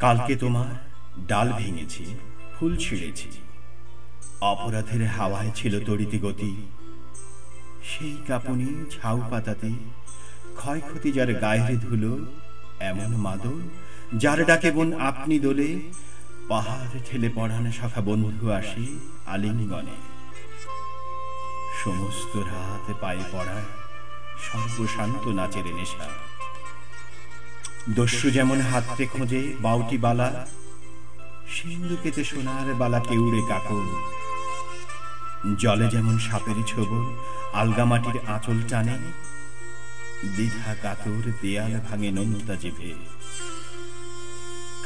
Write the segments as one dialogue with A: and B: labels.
A: কালকে তোমার ডাল ভেঙেছি, ফুল ছিঁড়েছি, অপরাধের হাওয়ায় ছিল তড়িতে গতি। সেই কাঁপুনি ঝাউ পাতাতে ক্ষয়ক্ষতি যার গায়ের ধুলো, এমন মাদল যার ডাকে বোন আপনি দোলে, পাহাড় ঠেলে পড়ান সখা বন্ধু আসি আলিঙ্গনে। সমস্ত রাত পায়ে পড়া সর্বশান্ত নাচের নেশা। দস্যু যেমন হাতে খোঁজে বাউটি বালা, সিন্ধুকেতে সোনার বালা কেউড়ে কাকল। জলে যেমন সাপের ছোবল আলগামাটির আঁচল টানে, দ্বিধা কাতর দেয়াল ভাঙে নোনতা জিভে।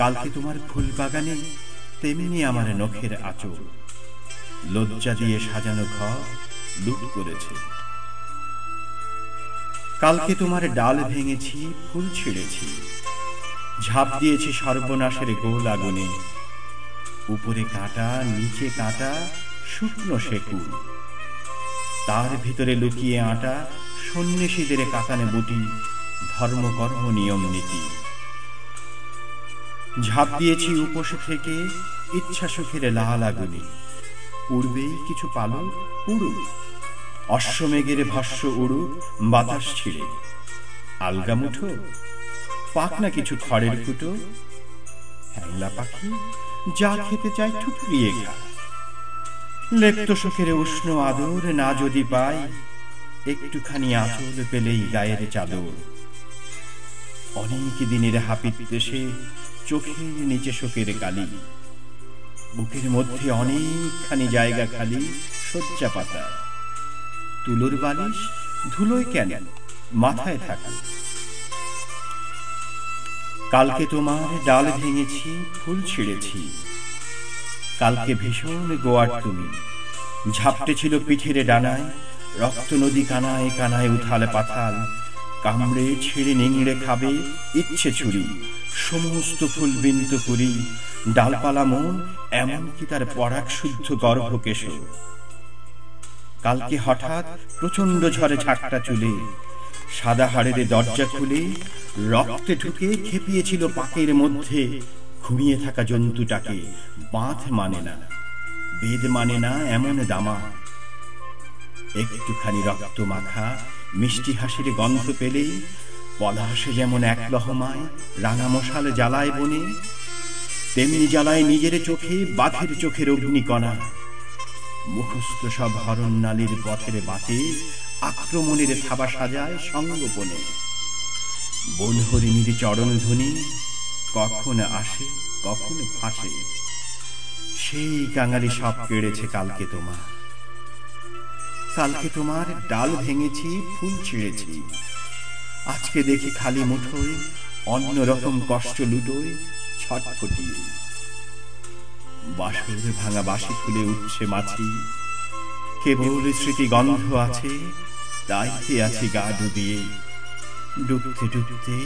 A: কালকে তোমার ফুল বাগানে তেমনি আমার নখের আঁচল, লজ্জা দিয়ে সাজানো ঘর লুট করেছে। কালকে তোমার ডাল ভেঙেছি, ফুল ছিঁড়েছি, ঝাঁপ দিয়েছি সর্বনাশের গোল আগুনে। উপরে কাঁটা, নিচে কাঁটা, শুকনো শেকুল, তার ভিতরে লুকিয়ে আটা সন্ন্যাসীদের কাতানে বুটি, ধর্মকর্ম নিয়ম নীতি। ঝাঁপ দিয়েছি উপোস থেকে ইচ্ছা সুখের লাল আগুনে। পূর্বেই কিছু পালক পুরুক, অশ্বমেঘের ভস্য উড়ুক বাতাস ছিঁড়ে। আলগা মুঠো পাক না কিছু খড়ের ফুটো, হ্যাংলা পাখি যা খেতে চায় ঠুকরিয়ে খায়। লেপ্ত সুখের উষ্ণ আদর না যদি পাই, একটুখানি আঁচল পেলেই গায়ের চাদর। অনেক দিনের হাপিত দেশে চোখের নিচে শোকের কালি, বুকের মধ্যে অনেকখানি জায়গা খালি শয্যা পাতা। তুলোর বালিশ ধুলোয় কেন মাথায় থাকে। কালকে তোমার ডাল ভেঙেছি, ফুল ছিঁড়েছি, কালকে ভীষণ গোয়ার তুমি। ঝাপটে ছিল পিঠের ডানায়, রক্ত নদী কানায় কানায় উথাল পাথাল। কামড়ে ছিঁড়ে নিংড়ে খাবে ইচ্ছে ছুরি, সমস্ত ফুল বিন্ত করি। ডালপালা মন এমনকি তার পরাগ শুদ্ধ গর্ভকেশ। কালকে হঠাৎ প্রচন্ড ঝড়ে ঝাঁকটা চুলে, সাদা হাড়ের দরজা খুলে রক্তে ঢুকে খেপিয়েছিল পাকের মধ্যে ঘুমিয়ে থাকা জন্তুটাকে। বাঁধ মানে না, বেদ মানে না এমন দামা। একটুখানি রক্ত মাখা মিষ্টি হাসির গন্ধ পেলেই পলাশে যেমন এক লহমায় রাঙা মশাল জ্বালায় বনে, তেমনি জ্বালায় নিজের চোখে বাঘের চোখের অগ্নিকণা। মুখস্থ সব হরণ নালীর পথের বাটে আক্রমণের থাবা সাজায় সঙ্গোপনে। বন হরিণীর চরণ ধ্বনি কখন আসে কখন ফাঁসে, সেই কাঙালি সব কেড়েছে কালকে তোমার। কালকে তোমার ডাল ভেঙেছি, ফুল ছিঁড়েছি, আজকে দেখি খালি মুঠোয় অন্যরকম কষ্ট লুটোয় ছটফটিয়ে। বাসর ভাঙা বাসি ফুলে উঠছে মাছি, কেবল স্মৃতি গন্ধ আছে, তাইতে আছি গা ডুবিয়ে। ডুবতে ডুবতে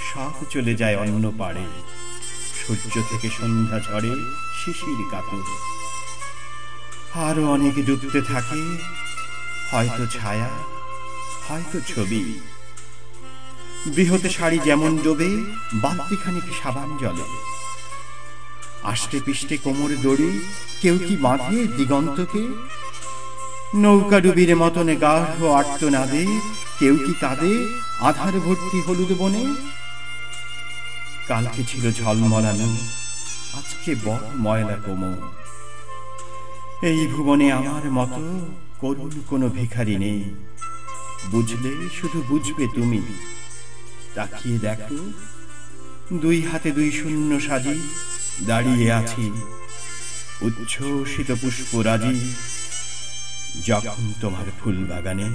A: সব চলে যায় অন্য পাড়ে, সূর্য থেকে সন্ধ্যা ঝরে শিশির কাতর। আরো অনেক ডুবতে থাকে, হয়তো ছায়া হয়তো ছবি। বৃহতে শাড়ি যেমন ডোবে বালতিখানিক সাবান জলে। আষ্টে পিষ্টে কোমর দড়ি কেউ কি বাঁধে দিগন্তকে। নৌকা ডুবির মতনে গাঢ় আর্তনাদে কেউ কি কাঁদে আধার ভর্তি হলুদ বনে। কালকে ছিল ঝলমলানো, আজকে বড় ময়লা কোমর। এই ভুবনে আমার মতো করুণ কোনো ভিখারি নেই, বুঝলে শুধু বুঝবে তুমি। তাকিয়ে দেখো, দুই হাতে দুই শূন্য সাজি দাঁড়িয়ে আছি উচ্ছ্বসিত পুষ্পরাজি। যখন তোমার ফুল বাগানে